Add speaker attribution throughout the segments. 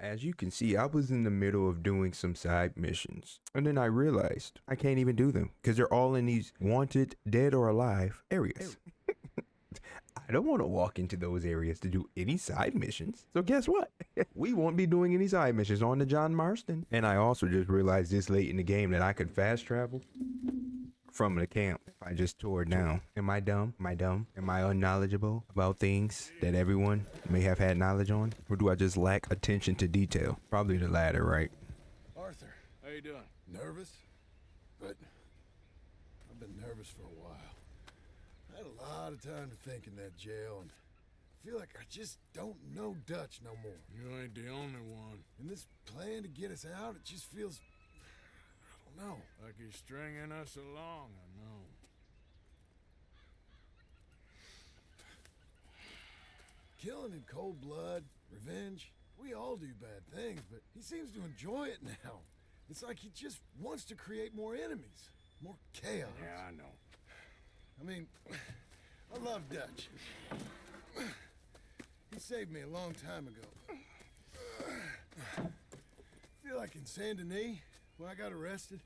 Speaker 1: As you can see, I was in the middle of doing some side missions, and then I realized I can't even do them because they're all in these wanted, dead or alive areas. I don't want to walk into those areas to do any side missions. So guess what? We won't be doing any side missions on the John Marston. And I also just realized this late in the game that I could fast travel from the camp if I just tore it down. Am I dumb? Am I dumb? Am I unknowledgeable about things that everyone may have had knowledge on? Or do I just lack attention to detail? Probably the latter, right?
Speaker 2: Arthur,
Speaker 3: How you doing?
Speaker 2: nervous? But I've been nervous for a while. I had a lot of time to think in that jail, and I feel like I just don't know Dutch no more.
Speaker 3: You ain't the only one.
Speaker 2: And this plan to get us out, it just feels... I don't know.
Speaker 3: Like he's stringing us along, I know.
Speaker 2: Killing in cold blood, revenge, we all do bad things, but he seems to enjoy it now. It's like he just wants to create more enemies, more chaos.
Speaker 3: Yeah, I know.
Speaker 2: I mean, I love Dutch. He saved me a long time ago. Feel like in Saint Denis, when I got arrested,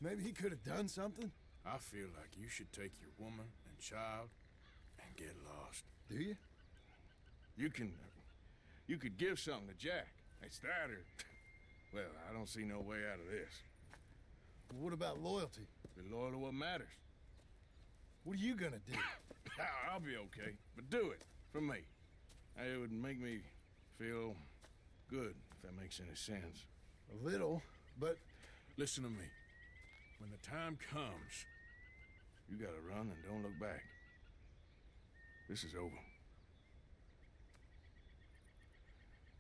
Speaker 2: maybe he could have done something.
Speaker 3: I feel like you should take your woman and child and get lost.
Speaker 2: Do you?
Speaker 3: You could give something to Jack. It's that or... Well, I don't see no way out of this.
Speaker 2: What about loyalty?
Speaker 3: Be loyal to what matters.
Speaker 2: What are you gonna do?
Speaker 3: I'll be okay, but do it for me. It would make me feel good, if that makes any sense.
Speaker 2: A little, but...
Speaker 3: Listen to me. When the time comes, you gotta run and don't look back. This is over.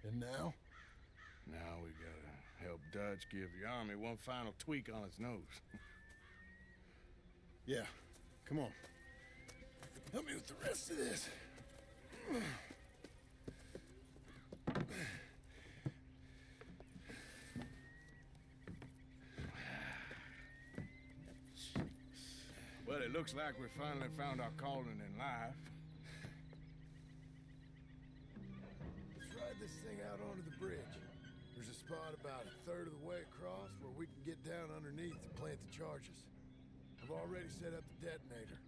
Speaker 2: And now?
Speaker 3: Now we gotta help Dutch give the army one final tweak on its nose.
Speaker 2: Yeah, come on. Help me with the rest of this.
Speaker 3: Well, it looks like we finally found our calling in life.
Speaker 2: Let's ride this thing out onto the bridge. There's a spot about a third of the way across where we can get down underneath and plant the charges. I've already set up the detonator.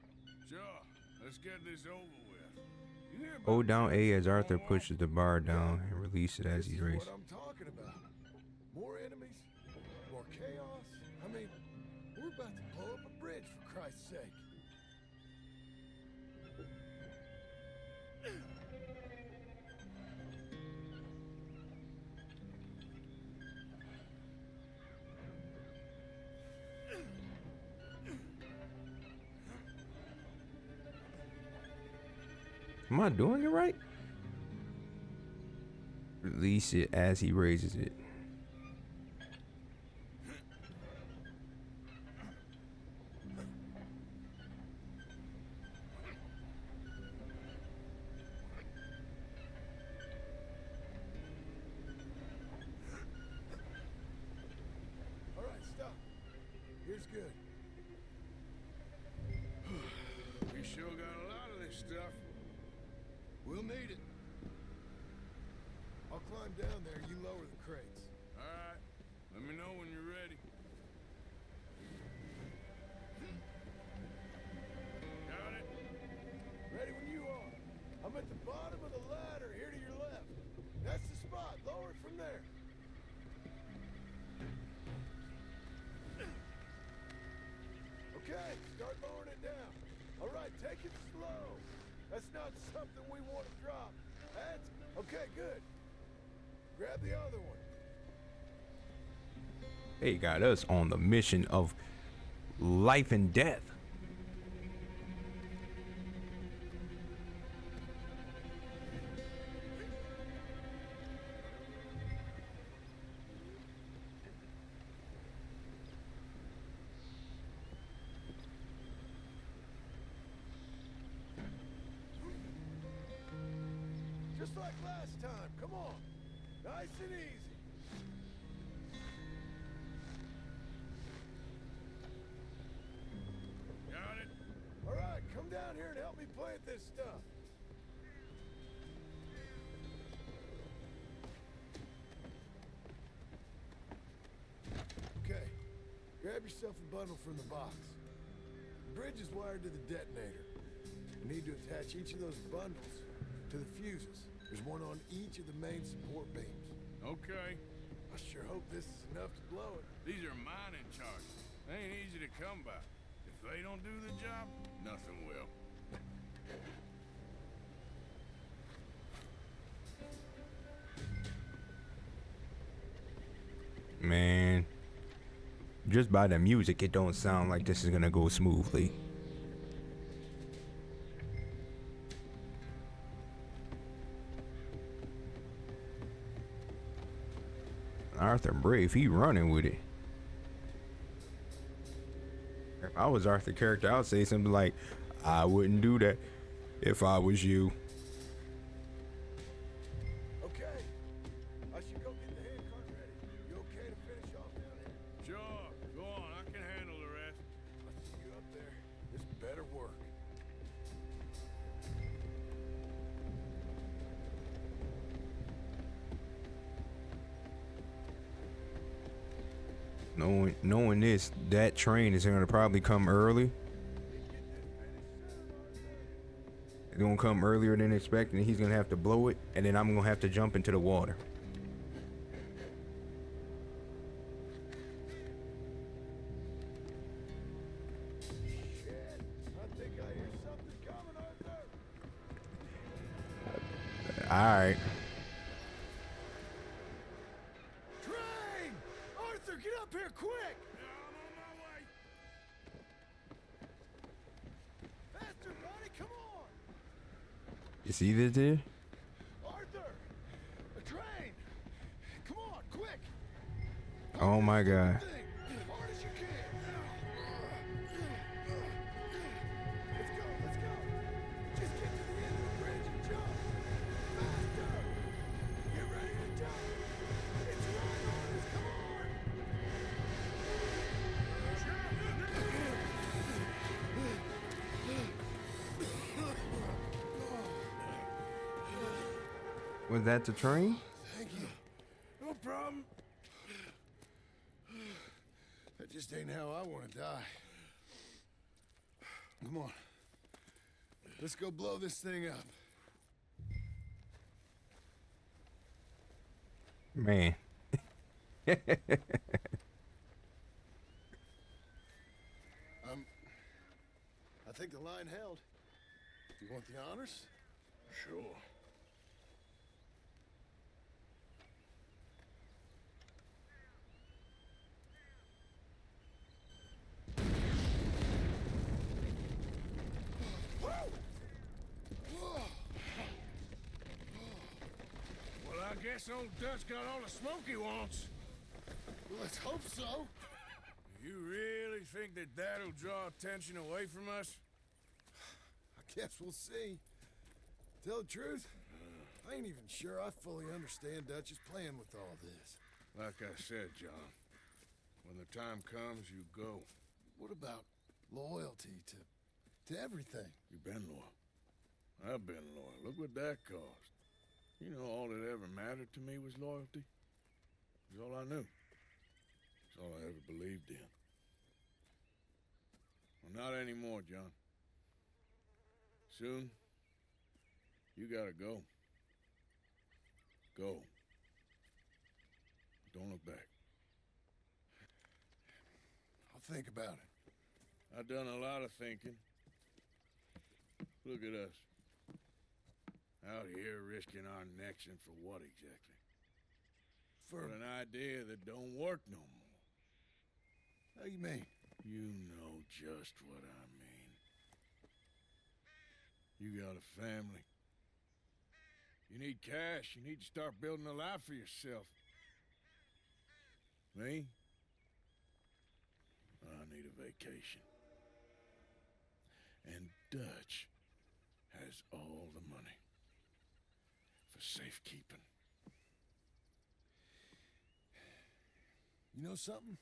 Speaker 3: Sure, let's get this over with. You hear about
Speaker 1: Hold down A as
Speaker 3: Dutch
Speaker 1: Arthur
Speaker 3: going on?
Speaker 1: pushes the bar down and release it as
Speaker 2: This
Speaker 1: he
Speaker 2: is
Speaker 1: races.
Speaker 2: what I'm talking about. More enemies, more chaos. I mean, we're about to blow up a bridge, for Christ's sake.
Speaker 1: Am I doing it right? Release it as he raises it.
Speaker 2: All right, stop. Here's good.
Speaker 3: We sure got a lot of this stuff.
Speaker 2: We'll need it. I'll climb down there, you lower the crates.
Speaker 3: All right, let me know when you're ready. Got it?
Speaker 2: Ready when you are. I'm at the bottom of the ladder, here to your left. That's the spot. Lower it from there. Okay, start lowering it down. All right, take it slow. That's not something we want to drop. That's... Okay, good. Grab the other one.
Speaker 1: They got us on the mission of life and death.
Speaker 2: Just like last time. Come on. Nice and easy.
Speaker 3: Got it?
Speaker 2: All right, come down here and help me plant this stuff. yourself a bundle from the box. The bridge is wired to the detonator. You need to attach each of those bundles to the fuses. There's one on each of the main support beams.
Speaker 3: Okay.
Speaker 2: I sure hope this is enough to blow it.
Speaker 3: These are mining charges. They ain't easy to come by. If they don't do the job, nothing will.
Speaker 1: Man, just by the music, it don't sound like this is gonna go smoothly. Arthur Brave, he running with it. If I was Arthur character, I would say something like, I wouldn't do that if I was you.
Speaker 2: Okay. I should go get the handcart ready. You okay to finish off down here?
Speaker 3: Sure, go on. I can handle the rest.
Speaker 2: I'll see you up there. This better work.
Speaker 1: Knowing this, that train is gonna probably come early. It's gonna come earlier than expected, and he's gonna have to blow it, and then I'm gonna have to jump into the water.
Speaker 2: Shit. I think I hear something coming, Arthur.
Speaker 1: Alright.
Speaker 2: Train! Arthur, get up here quick!
Speaker 3: Yeah, I'm on my way.
Speaker 2: Faster, buddy, come on!
Speaker 1: You see this there?
Speaker 2: Arthur! A train! Come on, quick!
Speaker 1: Oh my god.
Speaker 2: Thing, hard as you can! Let's go! Just get to the end of the bridge and jump! Faster! Get ready to jump! It's right on us, come on!
Speaker 1: Was that the train?
Speaker 2: Thank you. No problem. That just ain't how I want to die. Come on. Let's go blow this thing up.
Speaker 1: Man.
Speaker 2: I think the line held. Do you want the honors?
Speaker 3: Sure. Well, I guess old Dutch got all the smoke he wants.
Speaker 2: Well, let's hope so.
Speaker 3: You really think that that'll draw attention away from us?
Speaker 2: I guess we'll see. Tell the truth, I ain't even sure I fully understand Dutch's plan with all this.
Speaker 3: Like I said, John, when the time comes, you go.
Speaker 2: What about loyalty to everything?
Speaker 3: You've been loyal. I've been loyal. Look what that cost. You know, all that ever mattered to me was loyalty. It was all I knew. It's all I ever believed in. Well, not anymore, John. Soon, you gotta go. Go. Don't look back.
Speaker 2: I'll think about it.
Speaker 3: I've done a lot of thinking. Look at us. Out here risking our necks, and for what exactly? For an idea that don't work no more.
Speaker 2: How you mean?
Speaker 3: You know just what I mean. You got a family. You need cash. You need to start building a life for yourself. Me? I need a vacation. And Dutch has all the money for safekeeping.
Speaker 2: You know something?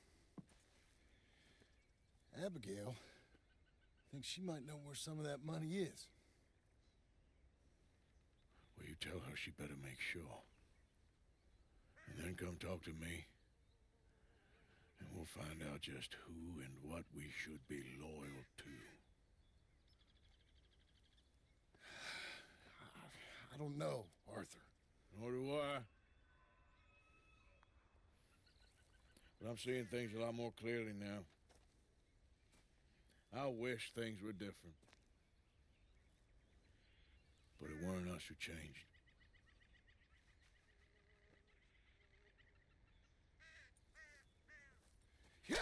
Speaker 2: Abigail thinks she might know where some of that money is.
Speaker 3: Well, you tell her she better make sure. And then come talk to me. And we'll find out just who and what we should be loyal to.
Speaker 2: I don't know, Arthur.
Speaker 3: Nor do I. But I'm seeing things a lot more clearly now. I wish things were different. But it weren't us who changed.
Speaker 2: Yeah!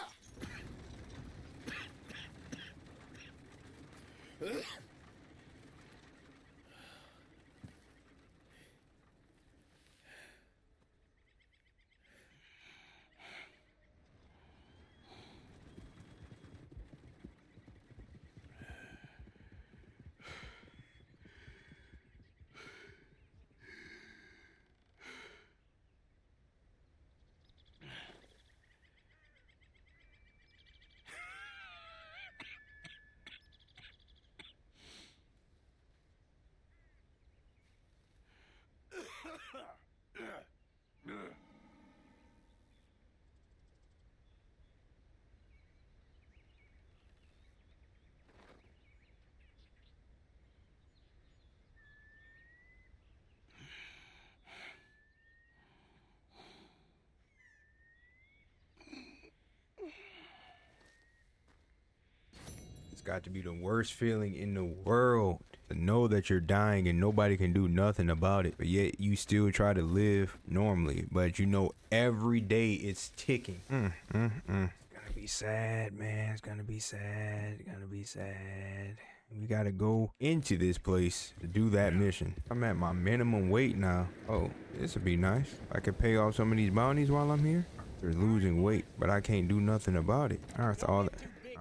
Speaker 1: It's got to be the worst feeling in the world to know that you're dying and nobody can do nothing about it, but yet you still try to live normally, but you know every day it's ticking. It's gonna be sad, man. It's gonna be sad. It's gonna be sad. We gotta go into this place to do that mission. I'm at my minimum weight now. Oh, this would be nice. I could pay off some of these bounties while I'm here. They're losing weight, but I can't do nothing about it.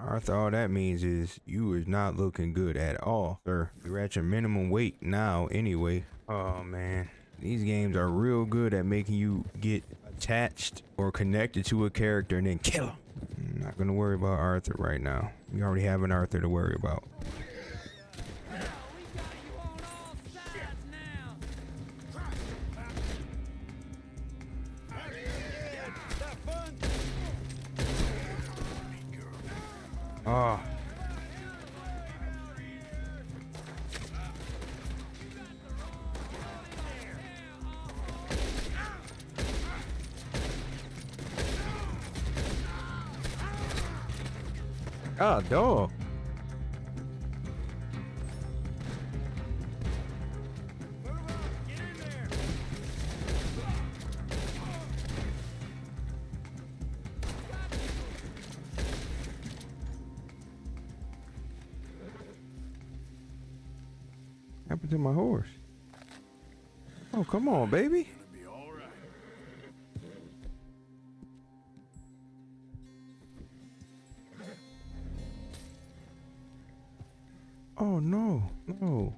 Speaker 1: Arthur, all that means is you is not looking good at all, sir. You're at your minimum weight now anyway. Oh man, these games are real good at making you get attached or connected to a character and then kill him. I'm not gonna worry about Arthur right now. We already have an Arthur to worry about. Oh. God, dog. Happened to my horse? Oh, come on, baby.
Speaker 3: Gonna be all right.
Speaker 1: Oh, no. No.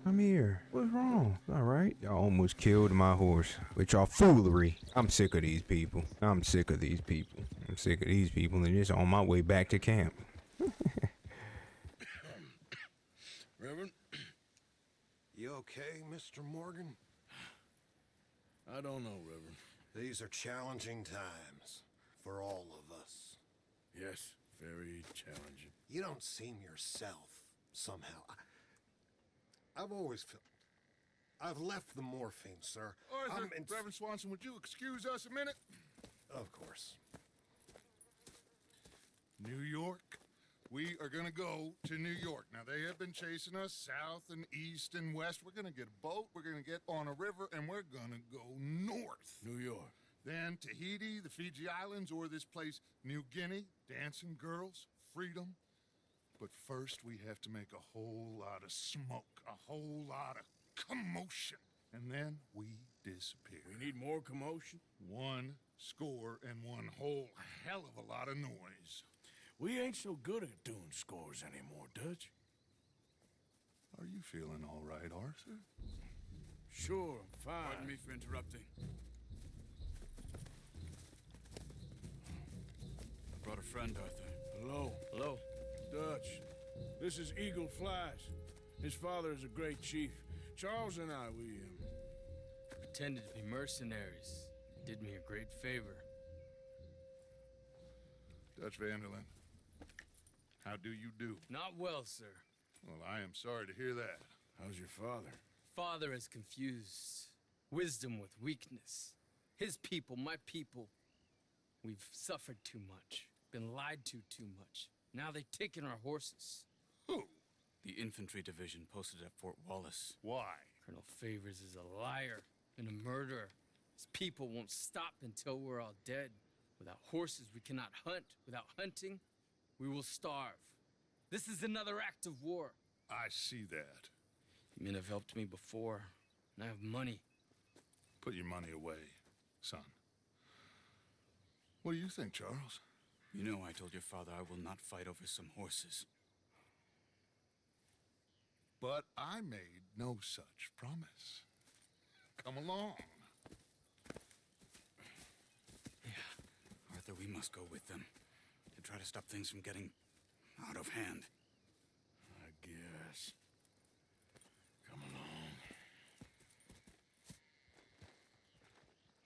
Speaker 1: I'm here. What's wrong? All right. Y'all almost killed my horse with y'all foolery. I'm sick of these people. I'm sick of these people and just on my way back to camp.
Speaker 3: Reverend,
Speaker 2: You okay, Mr. Morgan?
Speaker 3: I don't know, Reverend.
Speaker 2: These are challenging times for all of us.
Speaker 3: Yes, very challenging.
Speaker 2: You don't seem yourself, somehow. I've always felt... I've left the morphine, sir.
Speaker 4: Arthur, Reverend Swanson, would you excuse us a minute?
Speaker 2: Of course.
Speaker 4: New York. We are gonna go to New York. Now, they have been chasing us south and east and west. We're gonna get a boat, we're gonna get on a river, and we're gonna go north.
Speaker 3: New York.
Speaker 4: Then Tahiti, the Fiji Islands, or this place, New Guinea, dancing girls, freedom. But first, we have to make a whole lot of smoke, a whole lot of commotion. And then we disappear.
Speaker 3: We need more commotion.
Speaker 4: 1 score and one whole hell of a lot of noise.
Speaker 3: We ain't so good at doing scores anymore, Dutch.
Speaker 4: Are you feeling all right, Arthur?
Speaker 3: Sure, I'm fine.
Speaker 5: Pardon me for interrupting. I brought a friend, Arthur.
Speaker 3: Hello.
Speaker 5: Hello.
Speaker 3: Dutch. This is Eagle Flies. His father is a great chief. Charles and I, we
Speaker 5: Pretended to be mercenaries. Did me a great favor.
Speaker 4: Dutch Vanderlyn, how do you do?
Speaker 6: Not well, sir.
Speaker 4: Well, I am sorry to hear that.
Speaker 3: How's your father?
Speaker 6: Father has confused wisdom with weakness. His people, my people. We've suffered too much, been lied to too much. Now they've taken our horses.
Speaker 4: Who?
Speaker 5: The infantry division posted at Fort Wallace.
Speaker 4: Why?
Speaker 6: Colonel Favors is a liar and a murderer. His people won't stop until we're all dead. Without horses, we cannot hunt. Without hunting, we will starve. This is another act of war.
Speaker 4: I see that.
Speaker 6: You men have helped me before, and I have money.
Speaker 4: Put your money away, son. What do you think, Charles?
Speaker 5: You know I told your father I will not fight over some horses.
Speaker 4: But I made no such promise. Come along.
Speaker 5: Arthur, we must go with them to try to stop things from getting out of hand.
Speaker 3: I guess. Come along.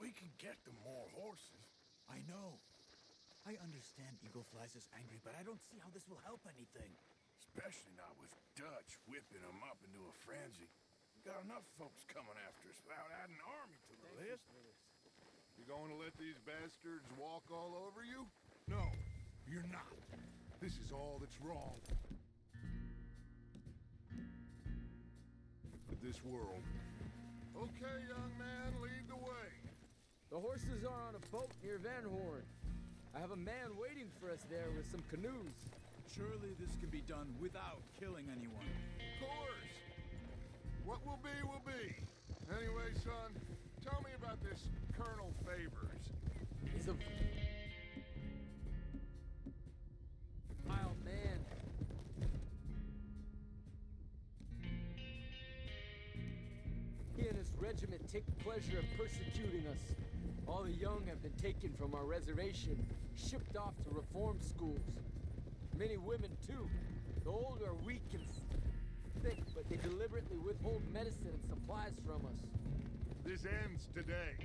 Speaker 2: We can get them more horses.
Speaker 7: I know. I understand Eagle Flies is angry, but I don't see how this will help anything.
Speaker 2: Especially not with Dutch whipping them up into a frenzy. We got enough folks coming after us without adding an army to the list.
Speaker 4: You going to let these bastards walk all over you?
Speaker 2: No, you're not. This is all that's wrong with this world.
Speaker 4: Okay, young man, lead the way.
Speaker 6: The horses are on a boat near Van Horn. I have a man waiting for us there with some canoes.
Speaker 7: Surely this can be done without killing anyone.
Speaker 4: Of course. What will be, will be. Anyway, son, tell me about this Colonel Favors.
Speaker 6: He's a vile man. He and his regiment take pleasure in persecuting us. All the young have been taken from our reservation, shipped off to reform schools. Many women, too. The old are weak and sick, but they deliberately withhold medicine and supplies from us.
Speaker 4: This ends today.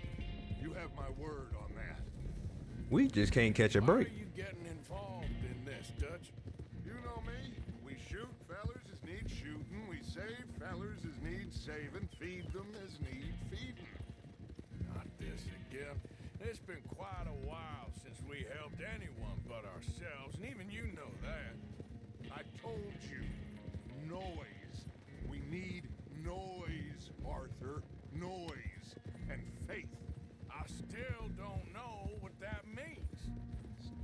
Speaker 4: You have my word on that.
Speaker 1: We just can't catch a
Speaker 2: Why
Speaker 1: break.
Speaker 2: are you getting involved in this, Dutch?
Speaker 4: You know me. We shoot fellers as need shooting. We save fellers as need saving. Feed them as need feeding.
Speaker 2: Not this again. It's been quite a while since we helped anyone but ourselves, and even you know that.
Speaker 4: I told you. Noise. We need noise, Arthur. Noise and faith.
Speaker 2: I still don't know what that means.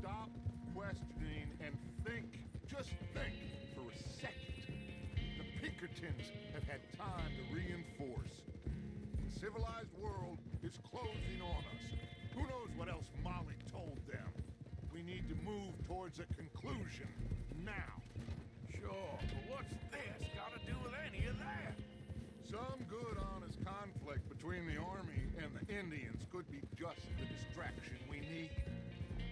Speaker 4: Stop questioning and think. Just think for a second. The Pinkertons have had time to reinforce. The civilized world is closing on us. Who knows what else Molly told them? We need to move towards a conclusion now.
Speaker 2: Sure, but what's this got to do with any of that?
Speaker 4: Some good, honest conflict between the army and the Indians could be just the distraction we need.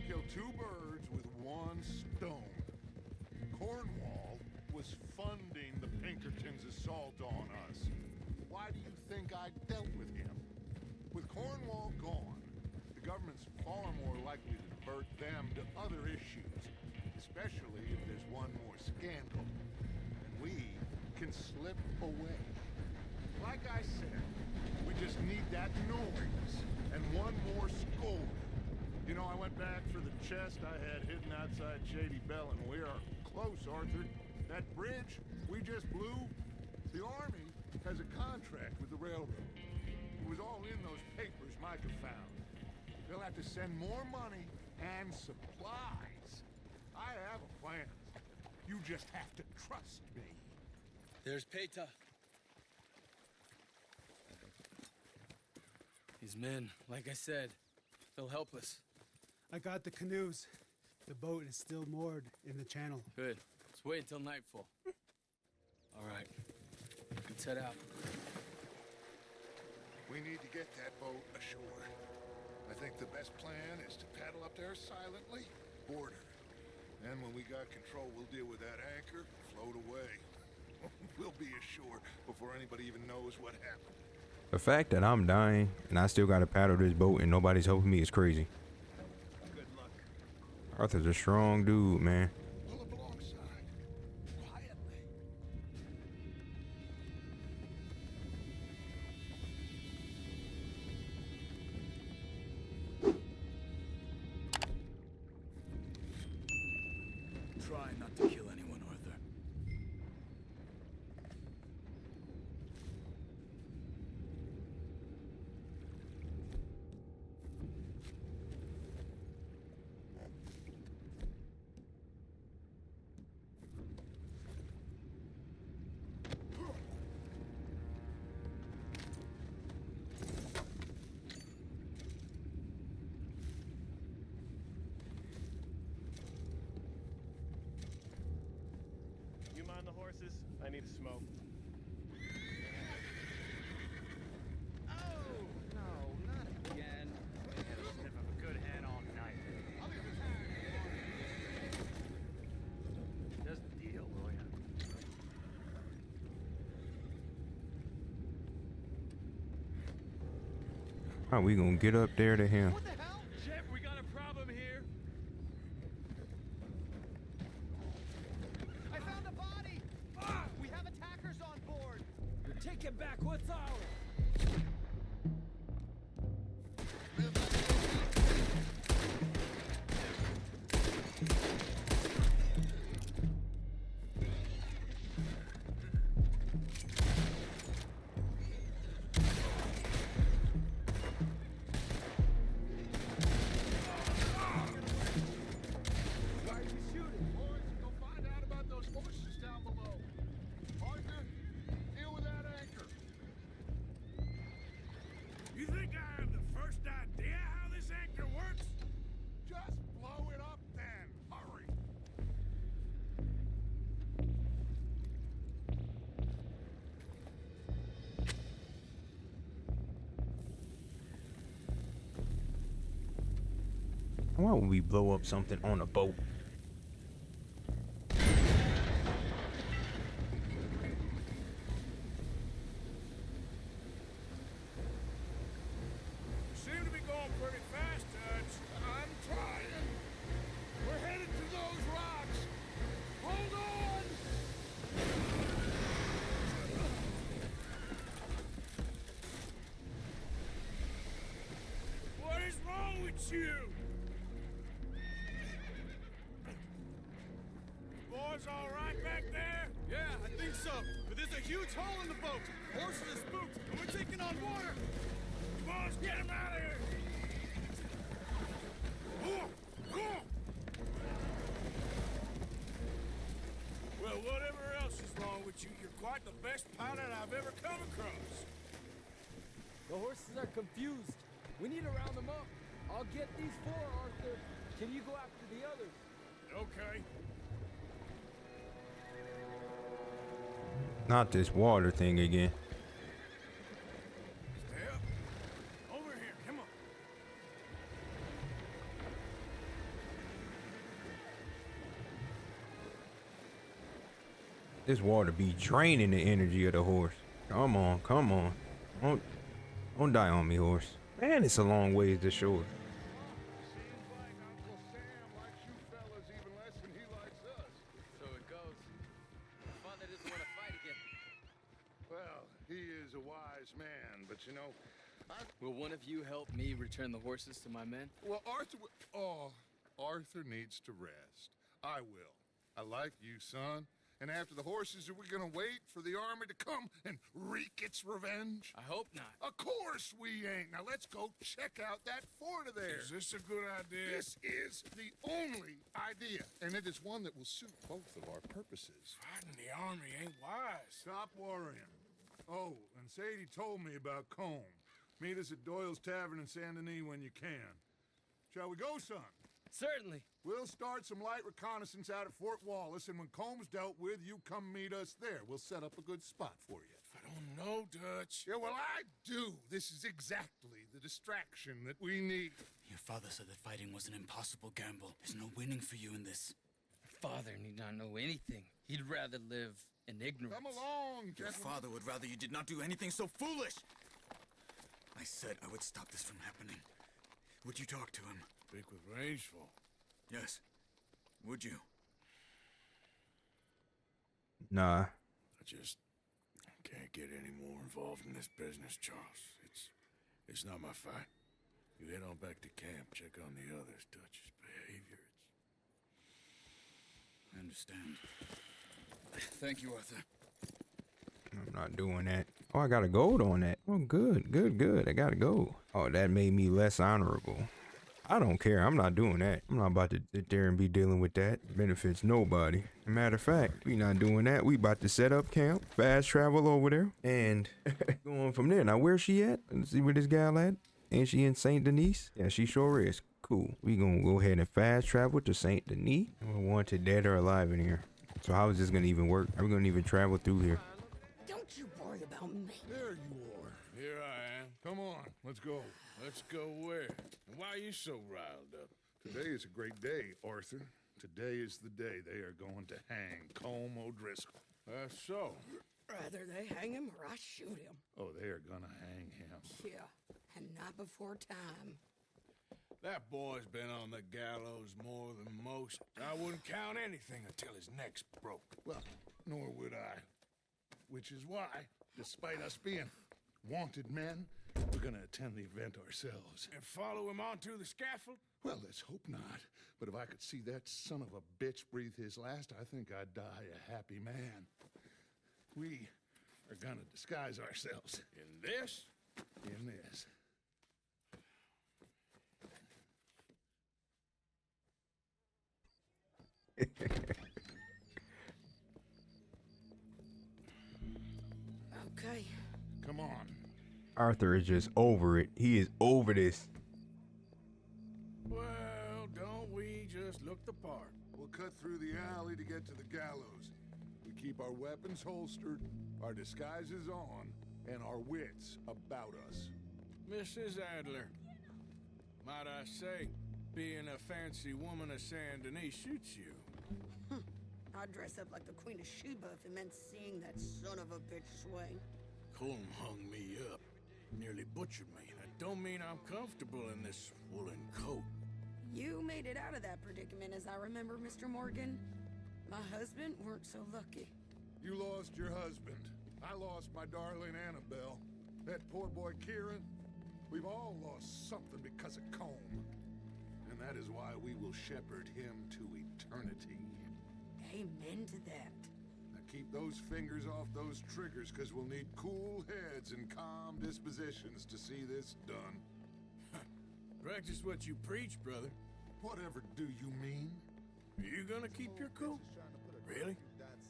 Speaker 4: Kill two birds with one stone. Cornwall was funding the Pinkertons' assault on us. Why do you think I dealt with him? With Cornwall gone, the government's far more likely to divert them to other issues, especially if there's one more scandal. And we can slip away. Like I said, we just need that noise and one more score. You know, I went back for the chest I had hidden outside Shady Bell, and we are close, Arthur. That bridge we just blew, the Army has a contract with the railroad. It was all in those papers Micah found. They'll have to send more money and supplies. I have a plan. You just have to trust me.
Speaker 6: There's Peta. These men, like I said, they'll help us.
Speaker 8: I got the canoes. The boat is still moored in the channel.
Speaker 6: Good. Let's wait until nightfall. All right. Let's head out.
Speaker 4: We need to get that boat ashore. I think the best plan is to paddle up there silently, board her. Then when we got control, we'll deal with that anchor, float away. We'll be ashore before anybody even knows what happened.
Speaker 1: The fact that I'm dying and I still gotta paddle this boat and nobody's helping me is crazy.
Speaker 7: Good luck.
Speaker 1: Arthur's a strong dude, man.
Speaker 4: Pull up alongside. Quietly.
Speaker 5: Try not to kill anyone, Arthur.
Speaker 9: You mind the horses? I need a smoke. Oh, no, not again. They had a sniff of a good head all night. Does the deal, will ya?
Speaker 1: How we gonna get up there to him?
Speaker 9: What the hell? Shep, we got a problem here.
Speaker 10: I found a body! We have attackers on board!
Speaker 6: You're taking back what's ours! Why are you shooting?
Speaker 4: Boys, go find out about those horses down below. Arthur, deal with that anchor.
Speaker 3: You think I have the first idea how this anchor works?
Speaker 4: Just blow it up then. Hurry.
Speaker 1: Why would we blow up something on a boat?
Speaker 3: You seem to be going pretty fast, Dutch.
Speaker 4: I'm trying. We're headed to those rocks. Hold on.
Speaker 3: What is wrong with you? Boys all right back there?
Speaker 5: Yeah, I think so. But there's a huge hole in the boat. Horses are spooked, and we're taking on water.
Speaker 3: Boys, get him out of here! Well, whatever else is wrong with you, you're quite the best pilot I've ever come across.
Speaker 6: The horses are confused. We need to round them up. I'll get these four, Arthur. Can you go after the others?
Speaker 3: Okay.
Speaker 1: Not this water thing again.
Speaker 3: Stay up. Over here, come on.
Speaker 1: This water be draining the energy of the horse. Come on, come on. Don't die on me, horse. Man, it's a long ways to shore.
Speaker 4: Seems like Uncle Sam likes you fellas even less than he likes us.
Speaker 6: So it goes. Father doesn't want to fight again.
Speaker 4: Well, he is a wise man, but you know,
Speaker 6: Will one of you help me return the horses to my men?
Speaker 4: well, Arthur needs to rest. I will. I like you, son. And after the horses, are we gonna wait for the army to come and wreak its revenge?
Speaker 6: I hope not.
Speaker 4: Of course we ain't. Now let's go check out that fort of theirs.
Speaker 3: Is this a good idea?
Speaker 4: This is the only idea, and it is one that will suit both of our purposes.
Speaker 3: Fighting the army ain't wise.
Speaker 2: Stop worrying. Oh, and Sadie told me about Combe. Meet us at Doyle's Tavern in Saint Denis when you can. Shall we go, son?
Speaker 6: Certainly.
Speaker 2: We'll start some light reconnaissance out at Fort Wallace, and when Combs dealt with, you come meet us there. We'll set up a good spot for you.
Speaker 3: I don't know, Dutch.
Speaker 4: Yeah, well, I do. This is exactly the distraction that we need.
Speaker 5: Your father said that fighting was an impossible gamble. There's no winning for you in this.
Speaker 6: Father need not know anything. He'd rather live in ignorance.
Speaker 4: Come along,
Speaker 5: Your
Speaker 4: gentlemen.
Speaker 5: father would rather you did not do anything so foolish. I said I would stop this from happening. Would you talk to him?
Speaker 3: Speak with Rangeful.
Speaker 7: Yes. Would you?
Speaker 1: Nah.
Speaker 3: I just can't get any more involved in this business, Charles. It's not my fight. You head on back to camp, check on the others, Dutch's behavior.
Speaker 7: I understand. Thank you, Arthur.
Speaker 1: I'm not doing that. Oh, I got a gold on that. Oh, good. I got a gold. Oh, that made me less honorable. I don't care. I'm not doing that. I'm not about to sit there and be dealing with that. It benefits nobody. Matter of fact, we not doing that. We about to set up camp, fast travel over there, and going from there. Now, where's she at? Let's see where this gal at. Ain't she in St. Denis? Yeah, she sure is. Cool. We gonna go ahead and fast travel to St. Denis. We're wanted dead or alive in here. So how is this gonna even work? Are we gonna even travel through here?
Speaker 11: Don't you worry about me.
Speaker 2: There you are.
Speaker 3: Here I am.
Speaker 2: Come on, let's go.
Speaker 3: Let's go where? And why are you so riled up?
Speaker 4: Today is a great day, Arthur. Today is the day they are going to hang Colm O'Driscoll.
Speaker 3: That's so.
Speaker 11: Rather they hang him or I shoot him.
Speaker 4: Oh, they are gonna hang him.
Speaker 11: Yeah, and not before time.
Speaker 3: That boy's been on the gallows more than most. I wouldn't count anything until his neck's broke.
Speaker 4: Well, nor would I. Which is why, despite us being wanted men, we're gonna attend the event ourselves.
Speaker 3: And follow him onto the scaffold?
Speaker 4: Well, let's hope not. But if I could see that son of a bitch breathe his last, I think I'd die a happy man. We are gonna disguise ourselves.
Speaker 3: In this?
Speaker 4: In this.
Speaker 11: Okay.
Speaker 4: Come on.
Speaker 1: Arthur is just over it. He is over this.
Speaker 3: Well, don't we just look the part?
Speaker 2: We'll cut through the alley to get to the gallows. We keep our weapons holstered, our disguises on, and our wits about us.
Speaker 3: Mrs. Adler, might I say, being a fancy woman of Saint Denis suits you.
Speaker 11: I'd dress up like the Queen of Sheba if it meant seeing that son of a bitch swing.
Speaker 3: Colm hung me up, nearly butchered me. That don't mean I'm comfortable in this woolen coat.
Speaker 11: You made it out of that predicament, as I remember, Mr. Morgan. My husband weren't so lucky.
Speaker 2: You lost your husband. I lost my darling Annabelle. That poor boy Kieran. We've all lost something because of Colm. And that is why we will shepherd him to eternity.
Speaker 11: Amen to that.
Speaker 2: Now keep those fingers off those triggers, because we'll need cool heads and calm dispositions to see this done.
Speaker 3: Practice what you preach, brother.
Speaker 2: Whatever do you mean?
Speaker 3: Are you gonna keep your cool? Really?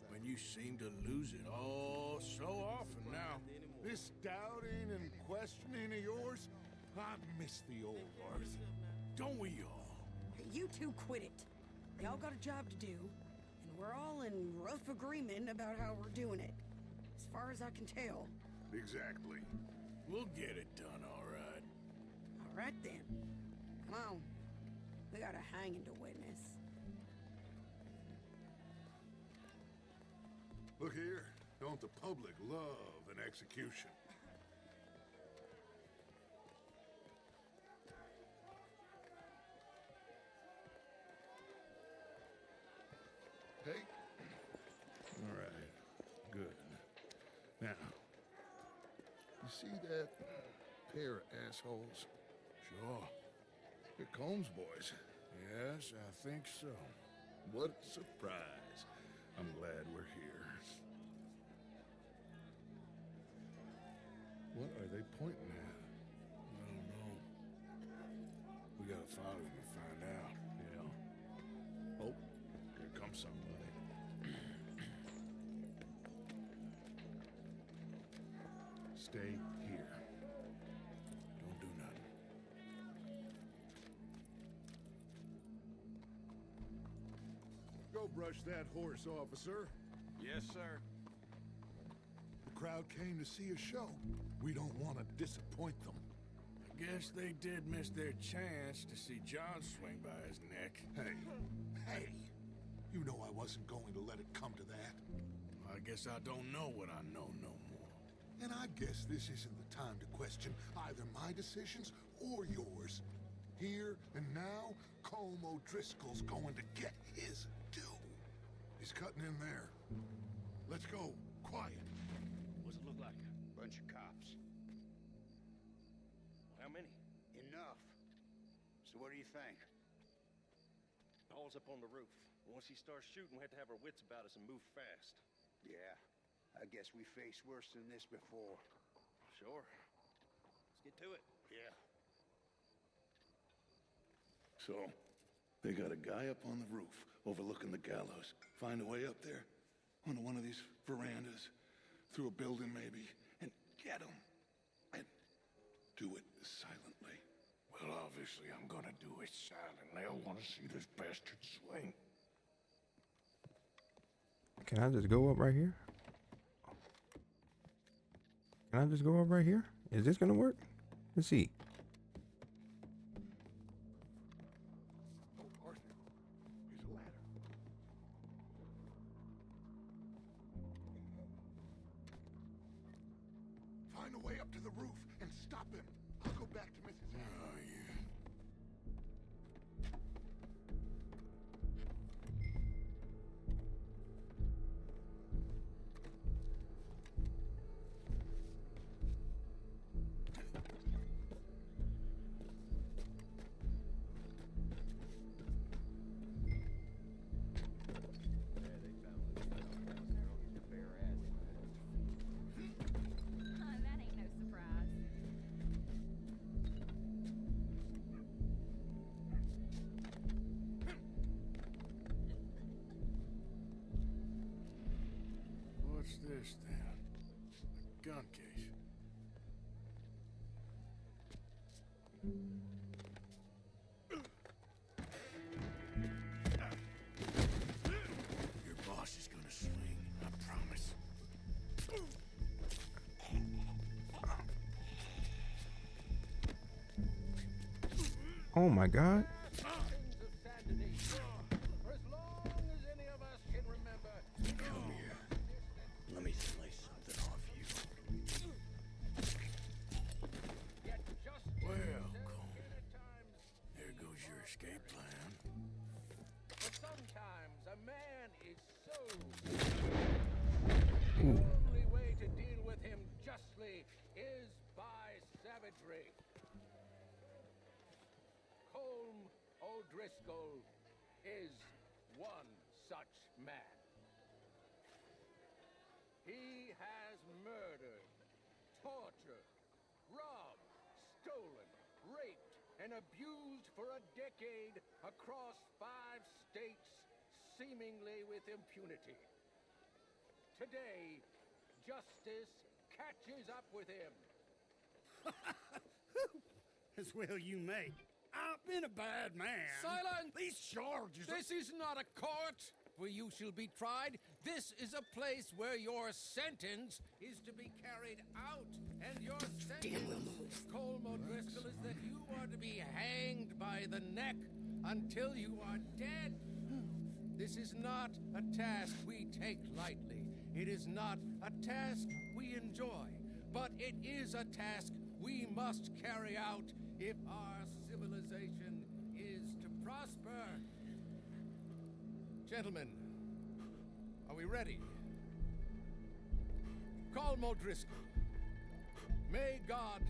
Speaker 3: When you seem to lose it all so often now.
Speaker 2: This doubting and questioning of yours, I miss the old Arthur.
Speaker 3: Don't we all?
Speaker 11: You two quit it. Y'all got a job to do, and we're all in rough agreement about how we're doing it. As far as I can tell.
Speaker 2: Exactly.
Speaker 3: We'll get it done, all right.
Speaker 11: All right then. Come on. We got a hanging to witness.
Speaker 2: Look here. Don't the public love an execution? Hey. All right. Good. Now, you see that pair of assholes?
Speaker 3: Sure.
Speaker 2: They're Colm's boys.
Speaker 3: Yes, I think so.
Speaker 2: What a surprise. I'm glad we're here. What are they pointing at?
Speaker 3: I don't know. We gotta follow them and find out.
Speaker 2: Yeah. Oh, here comes somebody. Stay here.
Speaker 3: Don't do nothing.
Speaker 2: Go brush that horse, officer.
Speaker 5: Yes, sir.
Speaker 2: The crowd came to see a show. We don't want to disappoint them.
Speaker 3: I guess they did miss their chance to see John swing by his neck.
Speaker 2: Hey, you know I wasn't going to let it come to that.
Speaker 3: I guess I don't know what I know no more.
Speaker 2: And I guess this isn't the time to question either my decisions or yours. Here and now,
Speaker 4: Colm O'Driscoll's going to get his due. He's cutting in there. Let's go. Quiet.
Speaker 12: What's it look like? Bunch of cops. How many? Enough. So what do you think?
Speaker 13: Paul's up on the roof. Once he starts shooting, we have to have our wits about us and move fast.
Speaker 12: Yeah, I guess we faced worse than this before.
Speaker 13: Sure. Let's get to it.
Speaker 12: Yeah.
Speaker 4: So, they got a guy up on the roof overlooking the gallows. Find a way up there, onto one of these verandas, through a building maybe, and get him. And do it silently.
Speaker 3: Well, obviously, I'm gonna do it silent. They'll want to see this bastard swing.
Speaker 1: Can I just go up right here? Can I just go up right here? Is this gonna work? Let's see.
Speaker 4: Oh, Arthur, here's a ladder. Find a way up to the roof and stop him. I'll go back to Mrs.
Speaker 3: Oh, yeah.
Speaker 14: That ain't no surprise.
Speaker 3: What's this, then? A gun case. Your boss is gonna swing, I promise.
Speaker 1: Oh my God.
Speaker 10: For as long as any of us can remember.
Speaker 3: Come here. Let me slice something off you.
Speaker 10: Yet just
Speaker 3: Well, Colm, there goes your escape plan.
Speaker 10: but sometimes a man is so.
Speaker 1: Ooh.
Speaker 10: The only way to deal with him justly is by savagery. Colm O'Driscoll is one such man. He has murdered, tortured, robbed, stolen, raped, and abused for a decade across 5 states, seemingly with impunity. Today, justice catches up with him.
Speaker 7: As well you may. I've been a bad man.
Speaker 10: Silence!
Speaker 7: These charges are...
Speaker 10: This is not a court where you shall be tried. This is a place where your sentence is to be carried out. And your sentence, Colm O'Driscoll, is that you are to be hanged by the neck until you are dead. This is not a task we take lightly. It is not a task we enjoy. But it is a task we must carry out if our civilization is to prosper. Gentlemen, are we ready? Colm O'Driscoll, may God,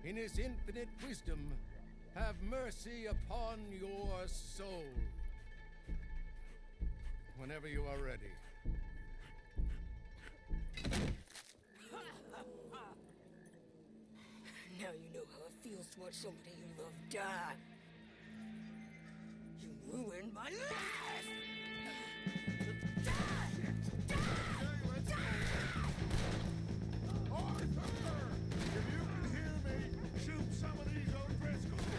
Speaker 10: in his infinite wisdom, have mercy upon your soul. Whenever you are ready.
Speaker 11: Now you know how it feels to watch somebody you love die. You ruined my life!
Speaker 4: Arthur! If you can hear me, shoot some of these O'Driscolls.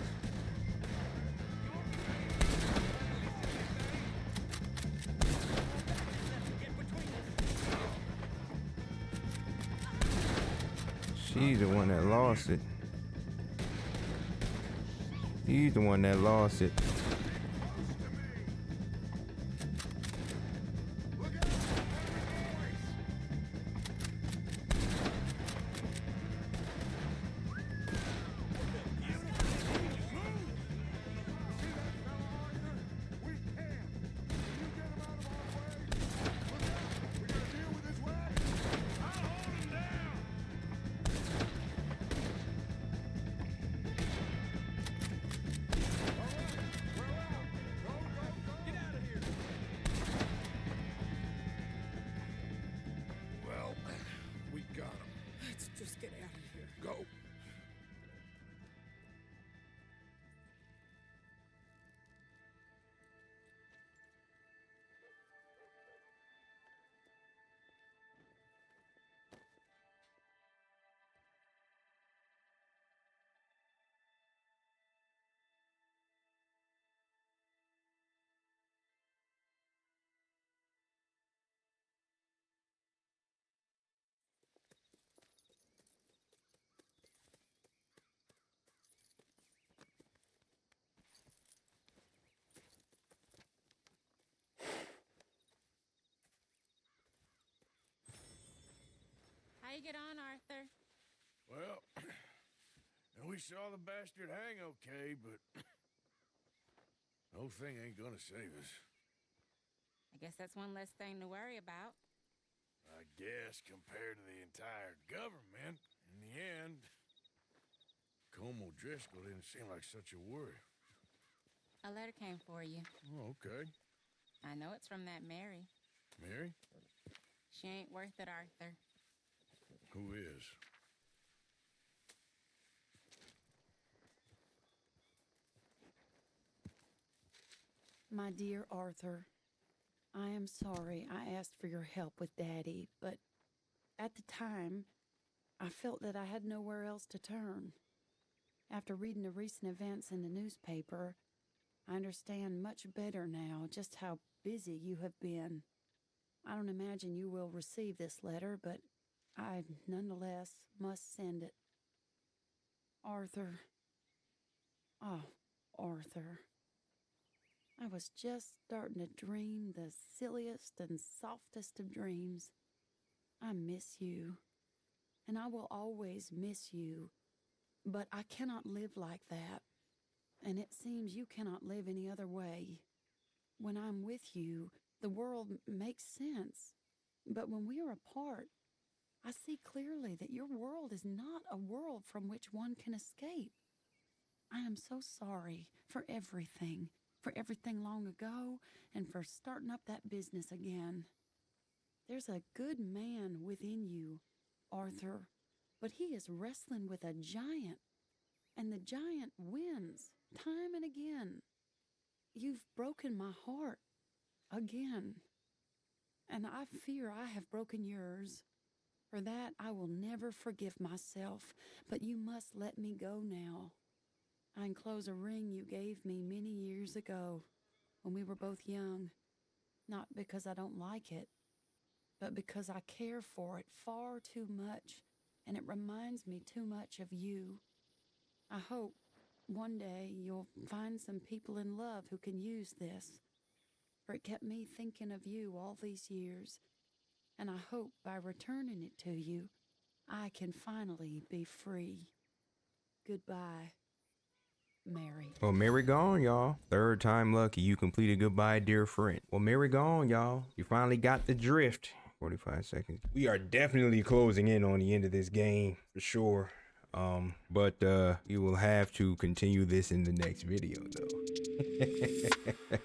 Speaker 1: She's the one that lost it. He's the one that lost it.
Speaker 14: you get on, Arthur?
Speaker 3: Well, and we saw the bastard hang okay, but the whole thing ain't gonna save us.
Speaker 14: I guess that's one less thing to worry about.
Speaker 3: I guess compared to the entire government, in the end, Colm O'Driscoll didn't seem like such a worry.
Speaker 14: A letter came for you.
Speaker 3: Oh, okay.
Speaker 14: I know it's from that Mary.
Speaker 3: Mary?
Speaker 14: She ain't worth it, Arthur.
Speaker 3: Who is?
Speaker 11: My dear Arthur, I am sorry I asked for your help with Daddy, but at the time, I felt that I had nowhere else to turn. After reading the recent events in the newspaper, I understand much better now just how busy you have been. I don't imagine you will receive this letter, but I nonetheless must send it. Arthur. Oh, Arthur. I was just starting to dream the silliest and softest of dreams. I miss you, and I will always miss you, but I cannot live like that, and it seems you cannot live any other way. When I'm with you, the world makes sense, but when we are apart, I see clearly that your world is not a world from which one can escape. I am so sorry for everything long ago, and for starting up that business again. There's a good man within you, Arthur, but he is wrestling with a giant, and the giant wins time and again. You've broken my heart again, and I fear I have broken yours. For that, I will never forgive myself, but you must let me go now. I enclose a ring you gave me many years ago when we were both young, not because I don't like it, but because I care for it far too much, and it reminds me too much of you. I hope one day you'll find some people in love who can use this, for it kept me thinking of you all these years, and I hope by returning it to you, I can finally be free. Goodbye, Mary.
Speaker 1: Well, Mary gone, y'all. Third time lucky. You completed goodbye, dear friend. Well, Mary gone, y'all. You finally got the drift. 45 seconds. We are definitely closing in on the end of this game for sure. But you will have to continue this in the next video, though.